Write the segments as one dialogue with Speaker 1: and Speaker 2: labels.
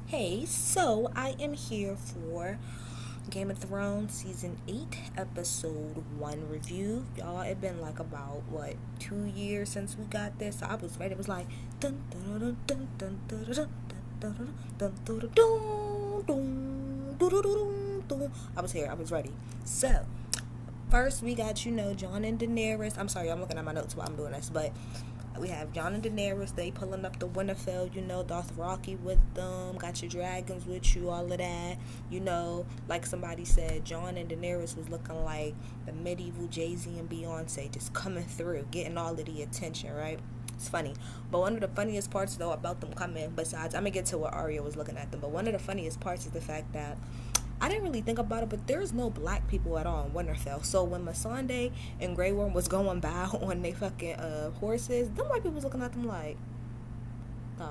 Speaker 1: Hey, so I am here for Game of Thrones Season 8, Episode 1 review. Y'all, it been like about, 2 years since we got this. So I was ready. It was like, dun dun dun dun dun dun dun dun dun dun dun dun. I was here. I was ready. So, first we got, Jon and Daenerys. I'm sorry, I'm looking at my notes while I'm doing this, but we have Jon and Daenerys. They pulling up the Winterfell, Dothraki with them. Got your dragons with you, all of that. Like somebody said, Jon and Daenerys was looking like the medieval Jay-Z and Beyonce just coming through, getting all of the attention, right? It's funny. But one of the funniest parts, though, about them coming, besides, I'm going to get to what Arya was looking at them, but one of the funniest parts is the fact that I didn't really think about it, but there's no black people at all in Winterfell. So when Missandei and Grey Worm was going by on they fucking horses, them white people was looking at them like, the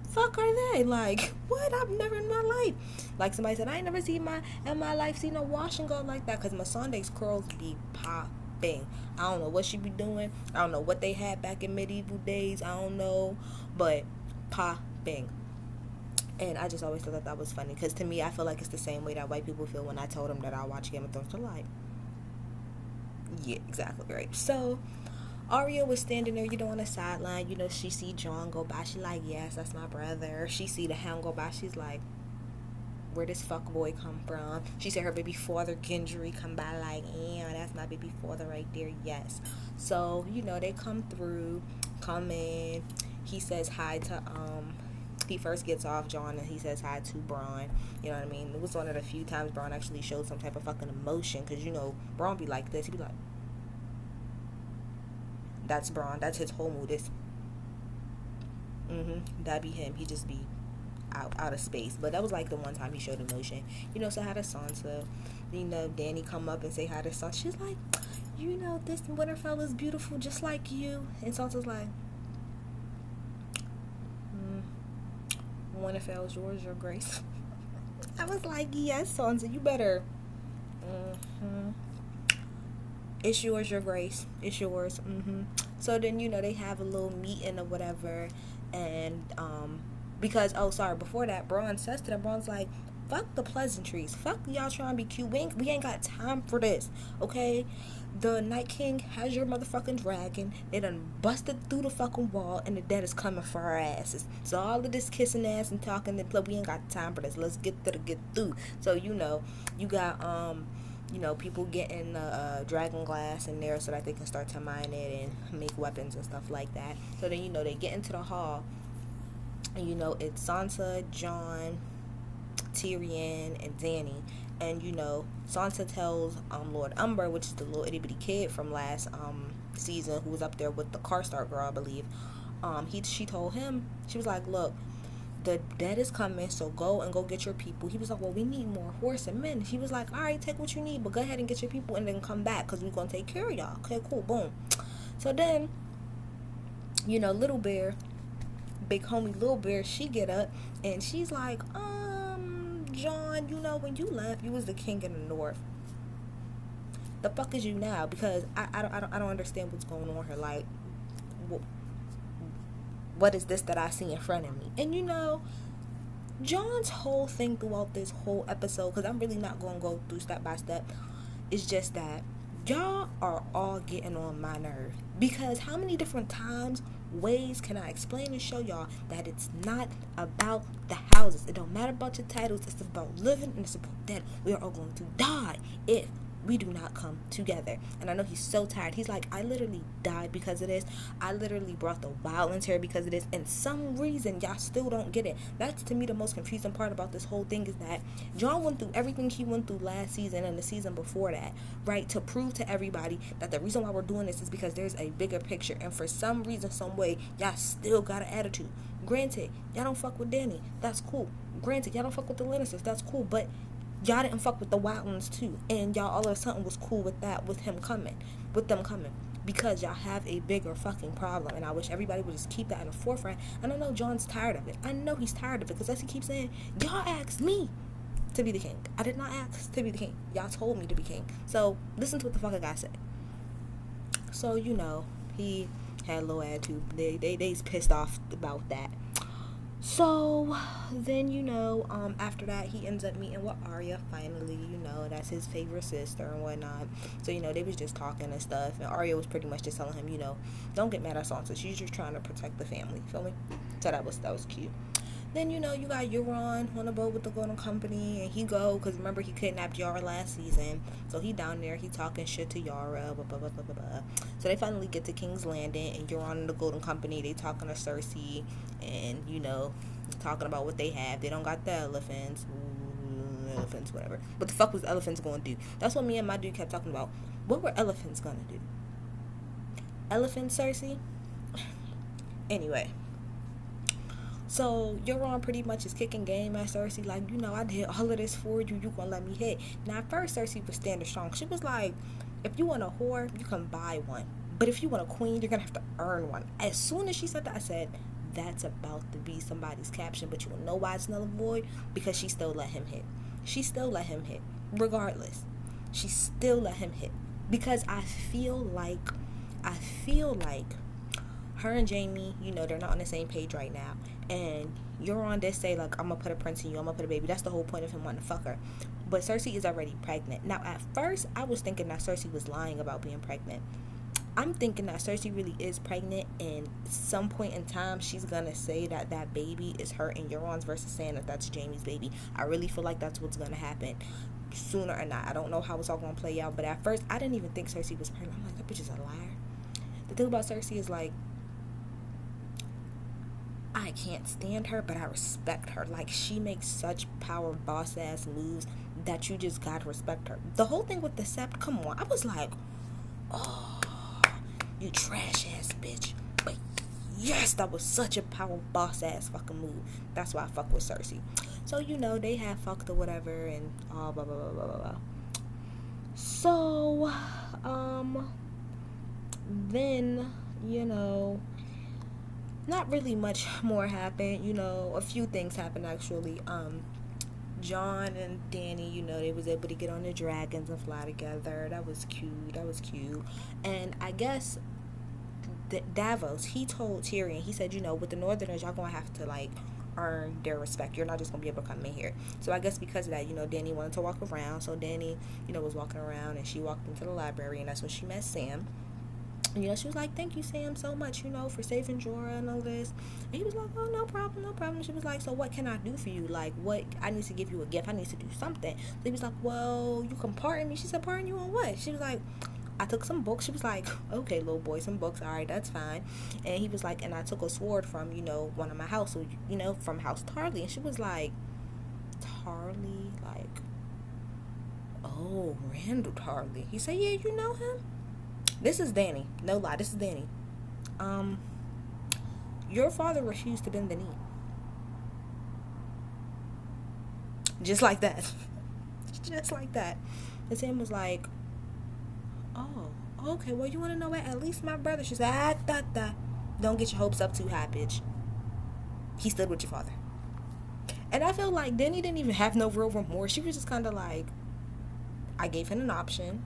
Speaker 1: fuck are they? Like, what? I've never in my life. Like somebody said, I ain't never seen in my life seen a wash and go like that, because Missandei's curls be popping. I don't know what she be doing. I don't know what they had back in medieval days. I don't know, but popping. And I just always thought that was funny, because to me, I feel like it's the same way that white people feel when I told them that I watch Game of Thrones. They're like, yeah, exactly, right. So Arya was standing there, on the sideline. She see Jon go by. She like, yes, that's my brother. She see the Hound go by. She's like, where this fuck boy come from? She said her baby father Gendry come by, like, yeah, that's my baby father right there. Yes. So they come in. He says hi to he first gets off Jon and he says hi to Bronn. You know what I mean? It was one of the few times Bronn actually showed some type of fucking emotion, because Bronn be like this. He be like, that's Bronn. That's his whole mood. That'd be him. He just be out of space. But that was like the one time he showed emotion. So hi to Sansa. Dany come up and say hi to Sansa. She's like, this Winterfell is beautiful just like you. And Sansa's like, Winterfell is yours, your grace. I was like, yes, Sansa, you better. It's yours, your grace. It's yours. So then, they have a little meeting or whatever. And, because, before that, Bronn says to them, Bronn's like, fuck the pleasantries. Fuck y'all trying to be cute. We ain't got time for this, okay? The Night King has your motherfucking dragon. They done busted through the fucking wall, and the dead is coming for our asses. So all of this kissing ass and talking, we ain't got time for this. Let's get through. So you got people getting dragon glass in there so that they can start to mine it and make weapons and stuff like that. So then they get into the hall, and it's Sansa, Jon, Tyrion, and Dany. And Sansa tells Lord Umber, which is the little itty bitty kid from last season who was up there with the Karstark girl, I believe. She told him, she was like, look, the dead is coming, so go get your people. He was like, well, we need more horse and men. She was like, all right, take what you need, but go ahead and get your people and then come back, because we're gonna take care of y'all. Okay, cool, boom. So then Little Bear, big homie Little Bear, she get up and she's like, Jon, when you left, you was the king in the north. The fuck is you now? Because I don't understand what's going on here. Like, what is this that I see in front of me? And Jon's whole thing throughout this whole episode, because I'm really not going to go through step by step, is just that y'all are all getting on my nerve. Because how many different ways can I explain and show y'all that it's not about the houses? It don't matter about your titles. It's about living, and it's about that we are all going to die if we do not come together. And I know he's so tired. He's like, I literally died because of this. I literally brought the violence here because of this. And some reason y'all still don't get it. That's, to me, the most confusing part about this whole thing, is that Jon went through everything he went through last season and the season before that, right, to prove to everybody that the reason why we're doing this is because there's a bigger picture. And for some reason, some way, y'all still got an attitude. Granted, y'all don't fuck with Dany. That's cool. Granted, y'all don't fuck with the Lannisters. That's cool. But y'all didn't fuck with the Wildlings too, and y'all all of a sudden was cool with that, with them coming, because y'all have a bigger fucking problem. And I wish everybody would just keep that in the forefront. And I know Jon's tired of it. I know he's tired of it, because as he keeps saying, y'all asked me to be the king. I did not ask to be the king. Y'all told me to be king. So listen to what the fuck I gotta say. So, he had a little attitude. They's pissed off about that. So then, after that, he ends up meeting with Arya finally. That's his favorite sister and whatnot. So they was just talking and stuff, and Arya was pretty much just telling him, don't get mad at Sansa, she's just trying to protect the family, feel me? So that was cute. Then you got Euron on the boat with the Golden Company, and he go because remember he kidnapped Yara last season, so he down there, he talking shit to Yara, blah, blah, blah, blah, blah, blah. So they finally get to King's Landing, and Euron and the Golden Company, they talking to Cersei, and talking about what they have. They don't got the elephants, whatever. What the fuck was elephants gonna do? That's what me and my dude kept talking about. What were elephants gonna do? Elephants, Cersei. Anyway. So Euron pretty much is kicking game at Cersei, like, I did all of this for you, you gonna let me hit. Now at first Cersei was standing strong. She was like, if you want a whore, you can buy one. But if you want a queen, you're gonna have to earn one. As soon as she said that, I said, that's about to be somebody's caption. But you will know why it's null and void, because she still let him hit. She still let him hit. Regardless. She still let him hit. Because I feel like her and Jaime, they're not on the same page right now. And Euron did say, like, I'm going to put a prince in you. I'm going to put a baby. That's the whole point of him wanting to fuck her. But Cersei is already pregnant. Now, at first, I was thinking that Cersei was lying about being pregnant. I'm thinking that Cersei really is pregnant. And some point in time, she's going to say that that baby is her and Euron's versus saying that that's Jaime's baby. I really feel like that's what's going to happen. Sooner or not. I don't know how it's all going to play out. But at first, I didn't even think Cersei was pregnant. I'm like, that bitch is a liar. The thing about Cersei is, like, I can't stand her, but I respect her. Like, she makes such power boss ass moves that you just gotta respect her. The whole thing with the Sept, come on. I was like, oh, you trash ass bitch. But yes, that was such a power boss ass fucking move. That's why I fuck with Cersei. So, they have fucked or whatever and blah, blah, blah, blah, blah, blah. So, then, not really much more happened. A few things happened actually. Jon and Dany, they was able to get on the dragons and fly together. That was cute. And I guess Davos, he told Tyrion, he said, with the Northerners, y'all gonna have to, like, earn their respect. You're not just gonna be able to come in here. So I guess because of that, Dany wanted to walk around. So Dany, was walking around, and she walked into the library, and that's when she met Sam. And, she was like, thank you, Sam, so much, for saving Jorah and all this. And he was like, oh, no problem. She was like, so what can I do for you? Like, what? I need to give you a gift. I need to do something. So he was like, well, you can pardon me. She said, pardon you on what? She was like, I took some books. She was like, okay, little boy, some books. All right, that's fine. And he was like, and I took a sword from, one of my house, from House Tarly. And she was like, Tarly? Like, oh, Randall Tarly. He said, yeah, you know him? This is Dany. No lie, this is Dany. Your father refused to bend the knee. Just like that. Just like that. And Sam was like, oh, okay, well, you want to know what? At least my brother. She said, don't get your hopes up too high, bitch. He stood with your father. And I feel like Dany didn't even have no real remorse. She was just kind of like, I gave him an option.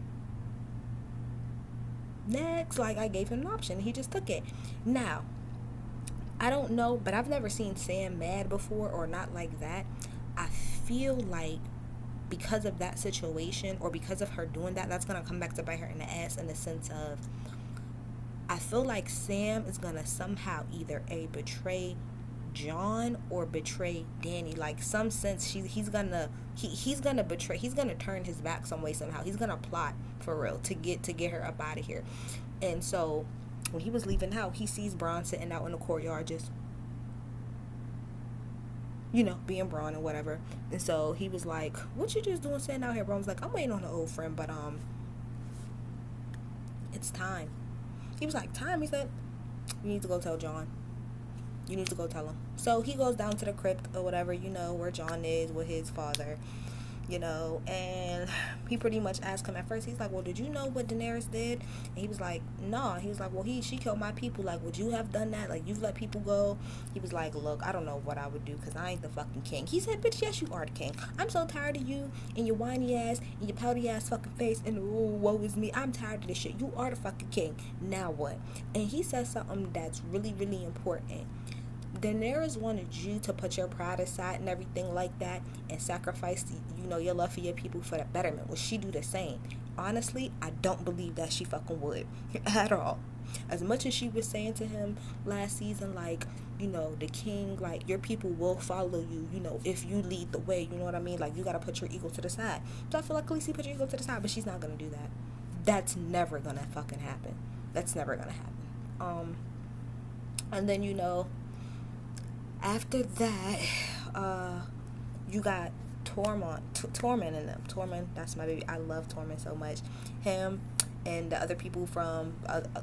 Speaker 1: Next, like, I gave him an option. He just took it. Now, I don't know, but I've never seen Sam mad before or not like that. I feel like because of that situation or because of her doing that, that's going to come back to bite her in the ass in the sense of I feel like Sam is going to somehow either betray Jon or betray Dany. Like, some sense he's gonna betray, he's gonna turn his back some way somehow. He's gonna plot for real to get her up out of here. And so when he was leaving out, he sees Bronn sitting out in the courtyard just being Bronn and whatever. And so he was like, what you just doing sitting out here? Bronn was like, I'm waiting on an old friend, but it's time. He was like, time? He said, you need to go tell Jon. You need to go tell him. So he goes down to the crypt or whatever, where Jon is with his father, and he pretty much asked him at first. He's like, well, did you know what Daenerys did? And he was like, no. He was like, well, she killed my people. Like, would you have done that? Like, you've let people go? He was like, look, I don't know what I would do because I ain't the fucking king. He said, bitch, yes, you are the king. I'm so tired of you and your whiny ass and your pouty ass fucking face and woe is me. I'm tired of this shit. You are the fucking king. Now what? And he said something that's really, really important. Daenerys wanted you to put your pride aside and everything like that and sacrifice, you know, your love for your people for the betterment. Would she do the same? Honestly, I don't believe that she fucking would at all. As much as she was saying to him last season, like, you know, the king, like, your people will follow you, you know, if you lead the way, you know what I mean? Like, you gotta put your ego to the side. So I feel like Khaleesi put your ego to the side, but she's not gonna do that. That's never gonna fucking happen. That's never gonna happen. And then, you know, after that, you got Tormund in them. Tormund, that's my baby. I love Tormund so much. Him and the other people from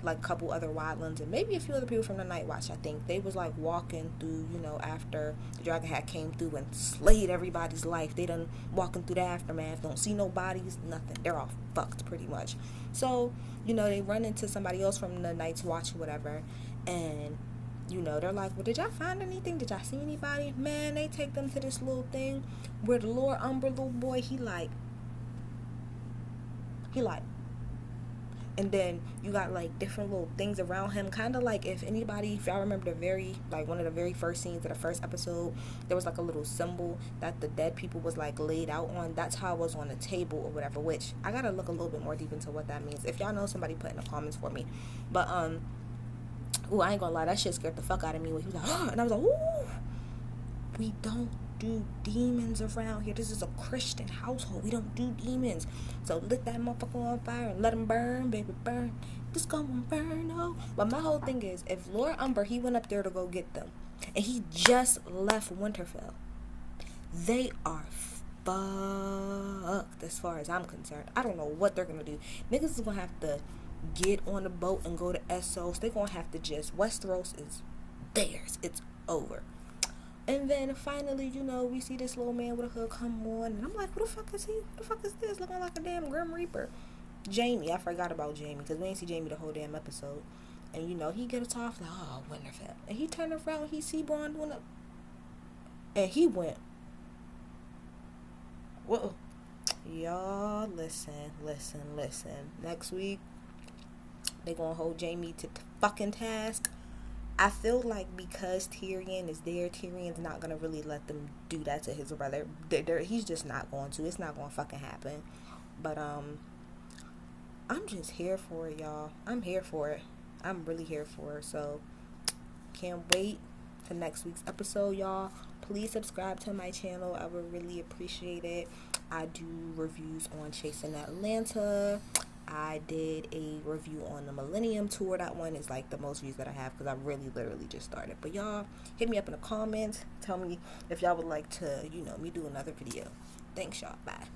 Speaker 1: like a couple other wildlands and maybe a few other people from the Night Watch. I think they was like walking through, you know, after the Dragon Hat came through and slayed everybody's life. They done walking through the aftermath, don't see no bodies, nothing. They're all fucked pretty much. So, you know, they run into somebody else from the Night's Watch or whatever, and you know, they're like, well, did y'all find anything? Did y'all see anybody? Man, they take them to this little thing where the Lord Umber little boy, he like, and then you got like different little things around him, kind of like if y'all remember one of the very first scenes of the first episode, there was like a little symbol that the dead people was like laid out on. That's how it was on the table or whatever, which I gotta look a little bit more deep into what that means. If y'all know, somebody put in the comments for me. But ooh, I ain't gonna lie, that shit scared the fuck out of me when he was like, oh, and I was like, ooh, we don't do demons around here. This is a Christian household. We don't do demons. So lit that motherfucker on fire and let him burn, baby, burn. This gonna burn, oh. But my whole thing is, if Lord Umber, he went up there to go get them, and he just left Winterfell, they are fucked as far as I'm concerned. I don't know what they're gonna do. Niggas is gonna have to get on the boat and go to Essos. They're gonna have to just, Westeros is theirs. It's over. And then finally, you know, we see this little man with a hood come on, and I'm like, who the fuck is he? Who the fuck is this? Looking like a damn Grim Reaper. Jaime, I forgot about Jaime, because we ain't see Jaime the whole damn episode. And, you know, he gets off like, oh, Winterfell. And he turned around, he see Bronn doing it. And he went, whoa. Y'all, listen. Next week, they gonna hold Jaime to fucking task. I feel like because Tyrion is there, Tyrion's not gonna really let them do that to his brother. He's just not going to. It's not gonna fucking happen. But I'm just here for it, y'all. I'm here for it. I'm really here for it. So can't wait for next week's episode, y'all. Please subscribe to my channel. I would really appreciate it. I do reviews on Chasing Atlanta. I did a review on the Millennium Tour. That one is like the most views that I have because I really literally just started. But y'all, hit me up in the comments. Tell me if y'all would like to, you know, me do another video. Thanks, y'all. Bye.